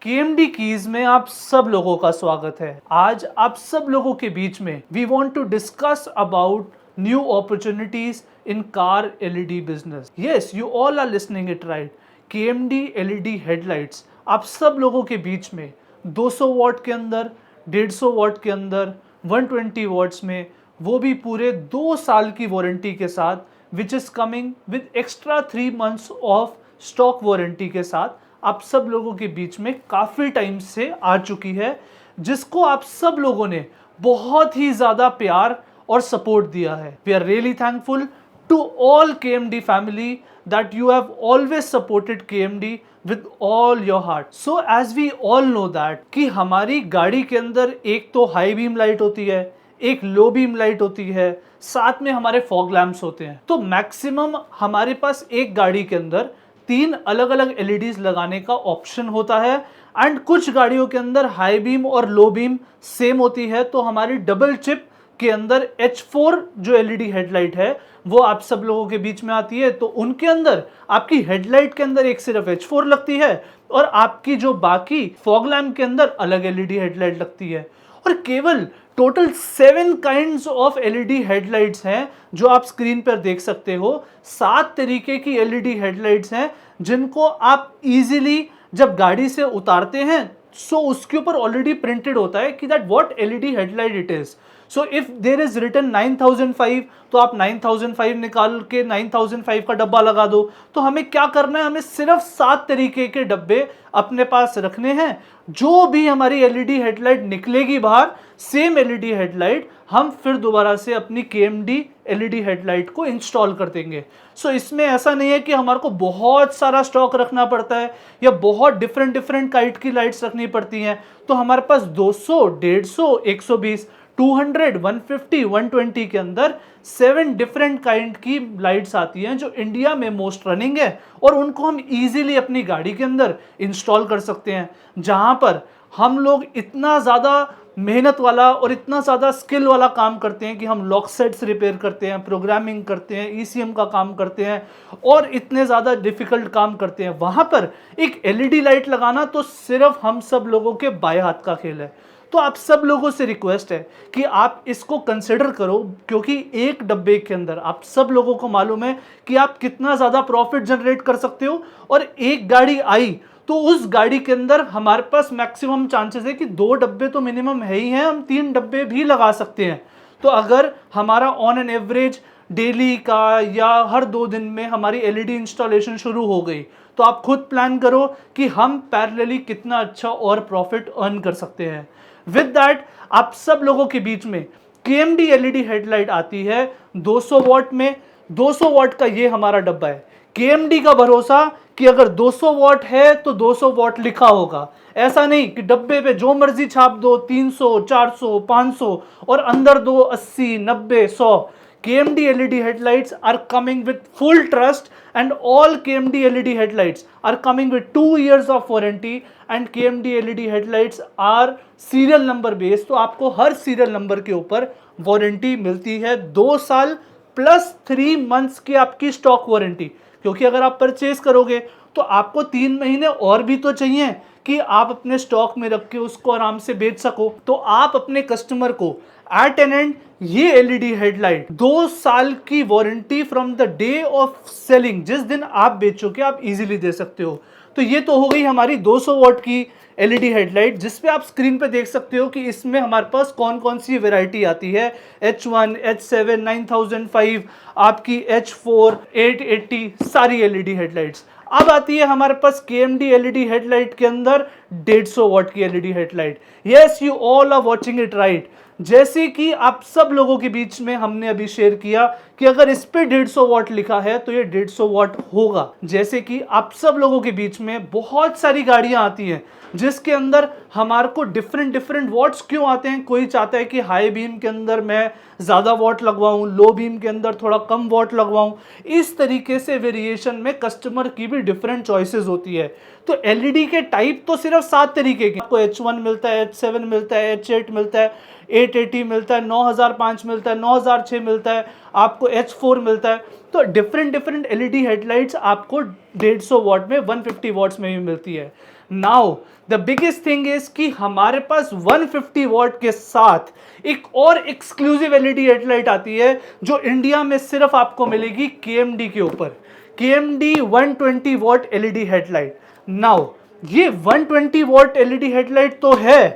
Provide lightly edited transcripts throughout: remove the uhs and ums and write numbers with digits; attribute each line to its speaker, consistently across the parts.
Speaker 1: केएमडी keys में आप सब लोगों का स्वागत है। आज आप सब लोगों के बीच में we want to discuss about new opportunities in car LED business. Yes, you all are listening it right. KMD LED headlights आप सब लोगों के बीच में 200 वॉट के अंदर, 150 वॉट के अंदर, 120 वॉट्स में, वो भी पूरे 2 साल की वारंटी के साथ, which is coming with extra 3 months of stock warranty के साथ आप सब लोगों के बीच में काफी टाइम से आ चुकी है, जिसको आप सब लोगों ने बहुत ही ज्यादा प्यार और सपोर्ट दिया है। We are really thankful to all KMD family that you have always supported KMD with all your heart. So as we all know that कि हमारी गाड़ी के अंदर एक तो हाई बीम लाइट होती है, एक लो बीम लाइट होती है, साथ में हमारे फॉग लैंप्स होते हैं। तो मैक्सिमम हमारे पास एक गाड़ी के अंदर 3 अलग अलग एलईडीज लगाने का ऑप्शन होता है एंड कुछ गाड़ियों के अंदर हाई बीम और लो बीम सेम होती है। तो हमारी डबल चिप के अंदर H4 जो एलईडी हेडलाइट है वो आप सब लोगों के बीच में आती है। तो उनके अंदर आपकी हेडलाइट के अंदर एक सिर्फ H4 लगती है और आपकी जो बाकी फॉग लैम्प के अंदर अलग एलईडी हेडलाइट लगती है। और केवल total 7 kinds of LED headlights हैं जो आप स्क्रीन पर देख सकते हो। 7 तरीके की एलईडी हेडलाइट्स हैं जिनको आप इजीली जब गाड़ी से उतारते हैं सो उसके ऊपर ऑलरेडी प्रिंटेड होता है कि that what LED headlight it is. So if there is written 9005 तो आप 9005 निकाल के 9005 का डब्बा लगा दो। तो हमें क्या करना है, हमें सिर्फ 7 तरीके के डब्बे अपने पास रखने हैं। जो भी हमारी एलईडी हेडलाइट निकलेगी बाहर, सेम एलईडी हेडलाइट हम फिर दोबारा से अपनी केएमडी एलईडी हेडलाइट को इंस्टॉल कर देंगे। सो इसमें ऐसा नहीं है कि हमारे को बहुत सारा स्टॉक रखना पड़ता है या बहुत डिफरेंट काइंड की लाइट्स रखनी पड़ती हैं। तो हमारे पास 200, 150, 120, 200, 150, 120 के अंदर 7 डिफरेंट काइंड की लाइट्स आती हैं जो इंडिया में मोस्ट रनिंग है और उनको हम इजीली अपनी गाड़ी के अंदर इंस्टॉल कर सकते हैं। जहां पर हम लोग इतना ज़्यादा मेहनत वाला और इतना ज़्यादा स्किल वाला काम करते हैं कि हम लॉक सेट्स रिपेयर करते हैं, प्रोग्रामिंग करते हैं, ईसीएम का काम करते हैं और इतने ज़्यादा डिफिकल्ट काम करते हैं, वहाँ पर एक एलईडी लाइट लगाना तो सिर्फ हम सब लोगों के बाएं हाथ का खेल है। तो आप सब लोगों से रिक्वेस्ट है कि आप इसको कंसिडर करो, क्योंकि एक डब्बे के अंदर आप सब लोगों को मालूम है कि आप कितना ज़्यादा प्रॉफिट जनरेट कर सकते हो। और एक गाड़ी आई तो उस गाड़ी के अंदर हमारे पास मैक्सिमम चांसेस है कि 2 डब्बे तो मिनिमम है ही हैं, हम 3 डब्बे भी लगा सकते हैं। तो अगर हमारा ऑन एन एवरेज डेली का या हर 2 दिन में हमारी एलईडी इंस्टॉलेशन शुरू हो गई तो आप खुद प्लान करो कि हम पैरेलली कितना अच्छा और प्रॉफिट अर्न कर सकते हैं। विद दैट आप सब लोगों के बीच में केएमडी एलईडी हेडलाइट आती है 200 वॉट में। 200 वॉट का ये हमारा डब्बा है। केएमडी का भरोसा कि अगर 200 वॉट है तो 200 वॉट लिखा होगा। ऐसा नहीं कि डब्बे पे जो मर्जी छाप दो, 300, 400, 500 और अंदर दो 80, 90, 100। KMD LED headlights are coming with full trust and all KMD LED headlights are coming with 2 years of warranty and KMD LED headlights are serial number based। तो आपको हर सीरियल नंबर के ऊपर वारंटी मिलती है 2 साल प्लस 3 months की आपकी stock warranty. क्योंकि अगर आप परचेज करोगे तो आपको 3 महीने और भी तो चाहिए कि आप अपने स्टॉक में रख के उसको आराम से बेच सको। तो आप अपने कस्टमर को एट एन एंड ये एलईडी हेडलाइट 2 साल की warranty from the day of selling, जिस दिन आप बेचोगे आप इजीली दे सकते हो। तो ये तो हो गई हमारी 200 वॉट की एलईडी हेडलाइट, जिसपे आप स्क्रीन पे देख सकते हो कि इसमें हमारे पास कौन कौन सी वैरायटी आती है। H1, H7, 9005, आपकी H4, 880 सारी एलईडी हेडलाइट्स। अब आती है हमारे पास KMD एलईडी हेडलाइट के अंदर 150 वॉट की LED headlight. Yes, you all are watching it right. जैसे कि आप सब लोगों के बीच में हमने अभी शेयर किया कि अगर इस पे 150 वॉट लिखा है तो ये 150 वॉट होगा। जैसे कि आप सब लोगों के बीच में बहुत सारी गाड़ियां आती हैं जिसके अंदर हमारे को डिफरेंट वॉट्स क्यों आते हैं। कोई चाहता है कि हाई बीम के अंदर मैं ज़्यादा वॉट लगवाऊं, लो बीम के अंदर थोड़ा कम वॉट लगवाऊं। इस तरीके से वेरिएशन में कस्टमर की भी डिफरेंट चॉइसेस होती है। तो एलईडी के टाइप तो सिर्फ 7 तरीके के, आपको H1 मिलता है, H7 मिलता है, H8 मिलता है। 880 मिलता है, 9005 मिलता है, 9006 मिलता है, आपको H4 मिलता है। तो डिफरेंट डिफरेंट एलईडी हेडलाइट्स आपको 150 वॉट में, 150 वॉट्स में भी मिलती है। Now the biggest thing is कि हमारे पास 150 वॉट के साथ एक और एक्सक्लूसिव एलईडी हेडलाइट आती है जो इंडिया में सिर्फ आपको मिलेगी KMD के ऊपर, KMD 120 what LED headlight. Now ये 120 वॉट एलईडी हेडलाइट तो है,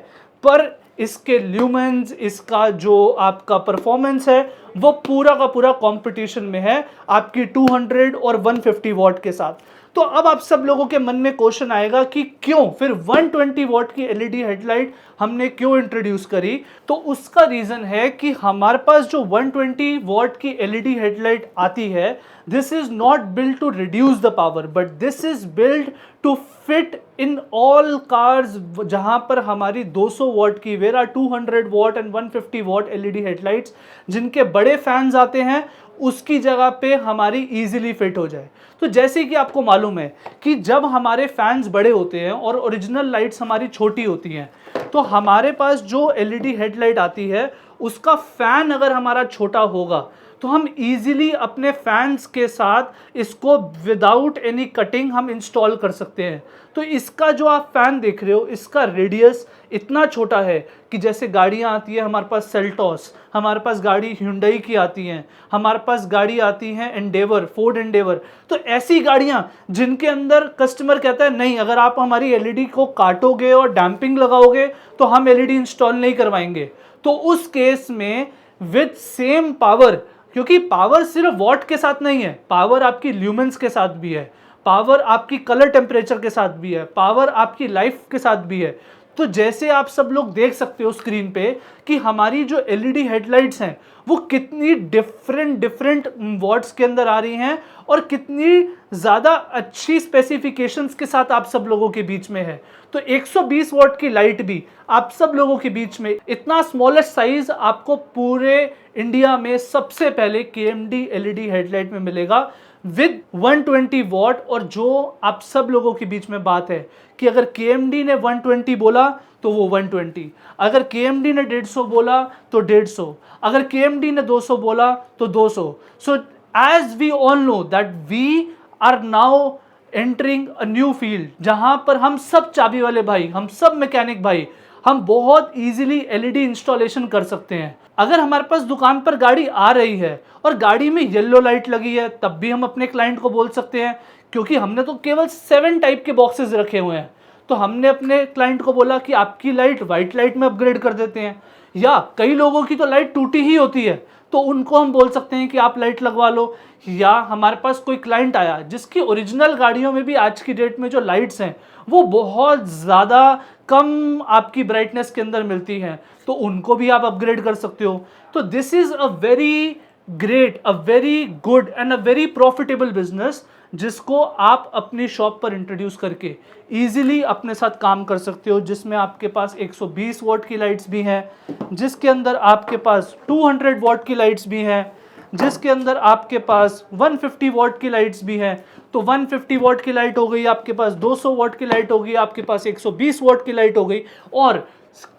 Speaker 1: पर इसके ल्यूमेंस, इसका जो आपका परफॉर्मेंस है वो पूरा का पूरा कंपटीशन में है आपकी 200 और 150 वॉट के साथ। तो अब आप सब लोगों के मन में क्वेश्चन आएगा कि क्यों फिर 120 वॉट की एलईडी हेडलाइट हमने क्यों इंट्रोड्यूस करी। तो उसका रीजन है कि हमारे पास जो 120 वॉट की एलईडी हेडलाइट आती है, this is not build to reduce the power, but this is build to fit in all cars जहां पर हमारी 200 वॉट की, where are 200 watt and 150 watt LED headlights जिनके बड़े फैंस आते हैं, उसकी जगह पे हमारी इजीली फिट हो जाए। तो जैसे कि आपको मालूम है कि जब हमारे फैंस बड़े होते हैं और ओरिजिनल लाइट्स हमारी छोटी होती हैं, तो हमारे पास जो एलईडी हेडलाइट आती है उसका फैन अगर हमारा छोटा होगा तो हम इजीली अपने फैंस के साथ इसको विदाउट एनी कटिंग हम इंस्टॉल कर सकते हैं। तो इसका जो आप फैन देख रहे हो, इसका रेडियस इतना छोटा है कि जैसे गाड़ियाँ आती है हमारे पास सेल्टॉस, हमारे पास गाड़ी Hyundai की आती हैं, हमारे पास गाड़ी आती हैं एंडेवर, फोर्ड एंडेवर। तो ऐसी गाड़ियाँ जिनके अंदर कस्टमर कहता है नहीं, अगर आप हमारी एलईडी को काटोगे और डैम्पिंग लगाओगे तो हम एलईडी इंस्टॉल नहीं करवाएंगे। तो उस केस में विद सेम पावर, क्योंकि पावर सिर्फ वॉट के साथ नहीं है, पावर आपकी ल्यूमेंस के साथ भी है, पावर आपकी कलर टेम्परेचर के साथ भी है, पावर आपकी लाइफ के साथ भी है। तो जैसे आप सब लोग देख सकते हो स्क्रीन पे कि हमारी जो एलईडी हेडलाइट्स हैं वो कितनी डिफरेंट वॉट्स के अंदर आ रही हैं और कितनी ज़्यादा अच्छी स्पेसिफिकेशंस के साथ आप सब लोगों के बीच में है। तो 120 वॉट की लाइट भी आप सब लोगों के बीच में, इतना स्मॉलेस्ट साइज आपको पूरे इंडिया में सबसे पहले KMD एलईडी हेडलाइट में मिलेगा विद 120 वॉट। और जो आप सब लोगों के बीच में बात है कि अगर KMD ने 120 बोला तो वो 120, अगर KMD ने 150 बोला तो 150, अगर KMD ने 200 बोला तो 200। So as we all know that we are now entering a new field जहां पर हम सब चाबी वाले भाई, हम सब मैकेनिक भाई, हम बहुत इजीली एलईडी इंस्टॉलेशन कर सकते हैं। अगर हमारे पास दुकान पर गाड़ी आ रही है और गाड़ी में येलो लाइट लगी है, तब भी हम अपने क्लाइंट को बोल सकते हैं, क्योंकि हमने तो केवल 7 टाइप के बॉक्सेस रखे हुए हैं। तो हमने अपने क्लाइंट को बोला कि आपकी लाइट वाइट लाइट में अपग्रेड कर देते हैं, या कई लोगों की तो लाइट टूटी ही होती है तो उनको हम बोल सकते हैं कि आप लाइट लगवा लो। या हमारे पास कोई क्लाइंट आया जिसकी ओरिजिनल गाड़ियों में भी आज की डेट में जो लाइट्स हैं वो बहुत ज़्यादा कम आपकी ब्राइटनेस के अंदर मिलती हैं, तो उनको भी आप अपग्रेड कर सकते हो। तो this is a very great, a very good and a very profitable business जिसको आप अपनी शॉप पर इंट्रोड्यूस करके इजीली अपने साथ काम कर सकते हो, जिसमें आपके पास 120 वॉट की लाइट्स भी हैं, जिसके अंदर आपके पास 200 वॉट की लाइट्स भी हैं, जिसके अंदर आपके पास 150 वॉट की लाइट्स भी हैं। तो 150 वॉट की लाइट हो गई आपके पास, 200 वॉट की लाइट हो गई आपके पास, 120 वॉट की लाइट हो गई, और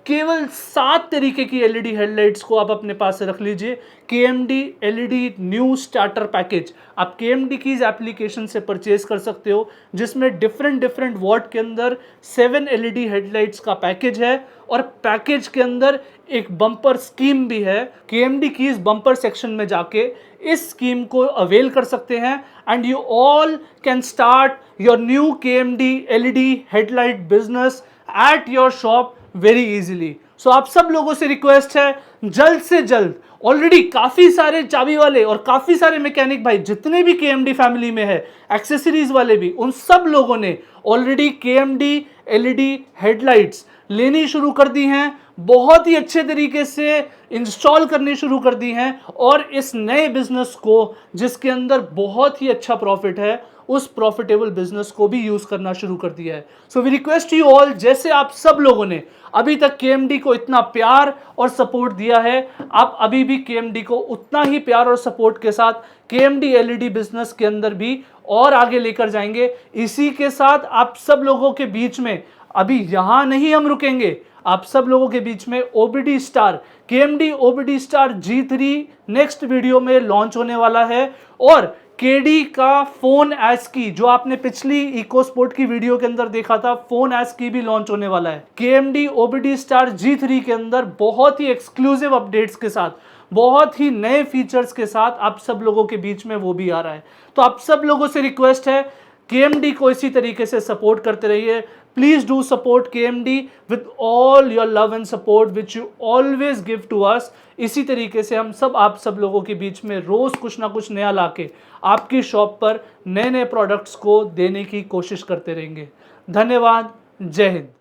Speaker 1: केवल 7 तरीके की एलईडी हेडलाइट्स को आप अपने पास से रख लीजिए। KMD LED new starter package आप KMD की इस एप्लीकेशन से परचेज कर सकते हो, जिसमें डिफरेंट वॉट के अंदर 7 एलईडी हेडलाइट्स का पैकेज है, और पैकेज के अंदर एक बम्पर स्कीम भी है। KMD की इस बम्पर सेक्शन में जाके इस स्कीम को अवेल कर सकते हैं and you all can start your new KMD LED headlight business at your shop very easily. So आप सब लोगों से रिक्वेस्ट है, जल्द से जल्द, ऑलरेडी काफी सारे चाबी वाले और काफी सारे मैकेनिक भाई जितने भी KMD फैमिली में है, एक्सेसरीज वाले भी, उन सब लोगों ने ऑलरेडी KMD एलईडी हेडलाइट्स लेनी शुरू कर दी हैं, बहुत ही अच्छे तरीके से इंस्टॉल करनी शुरू कर दी हैं, और इस नए बिजनेस को जिसके अंदर बहुत ही अच्छा प्रॉफिट है, उस प्रॉफिटेबल बिजनेस को भी यूज करना शुरू कर दिया है। So we request you all, जैसे आप सब लोगों ने अभी तक KMD को इतना प्यार और सपोर्ट दिया है, आप अभी भी KMD को उतना ही प्यार और सपोर्ट के साथ KMD एलईडी बिजनेस के अंदर भी और आगे लेकर जाएंगे। इसी के साथ आप सब लोगों के बीच में अभी यहां नहीं हम रुकेंगे, आप सब लोगों के बीच में OBD star KMD OBD star G3 next video में लॉन्च होने वाला है। और KD का फोन एस की, जो आपने पिछली इकोस्पोर्ट की वीडियो के अंदर देखा था, फोन एस की भी लॉन्च होने वाला है। KMD OBD स्टार G3 के अंदर बहुत ही एक्सक्लूसिव अपडेट्स के साथ, बहुत ही नए फीचर्स के साथ आप सब लोगों के बीच में वो भी आ रहा है। तो आप सब लोगों से रिक्वेस्ट है, KMD को इसी तरीके से सपोर्ट करते रहिए। Please do support KMD with all your love and support which you always give to us. इसी तरीके से हम सब आप सब लोगों के बीच में रोज कुछ ना कुछ नया लाके आपकी शॉप पर नए नए प्रोडक्ट्स को देने की कोशिश करते रहेंगे। धन्यवाद। जय हिंद।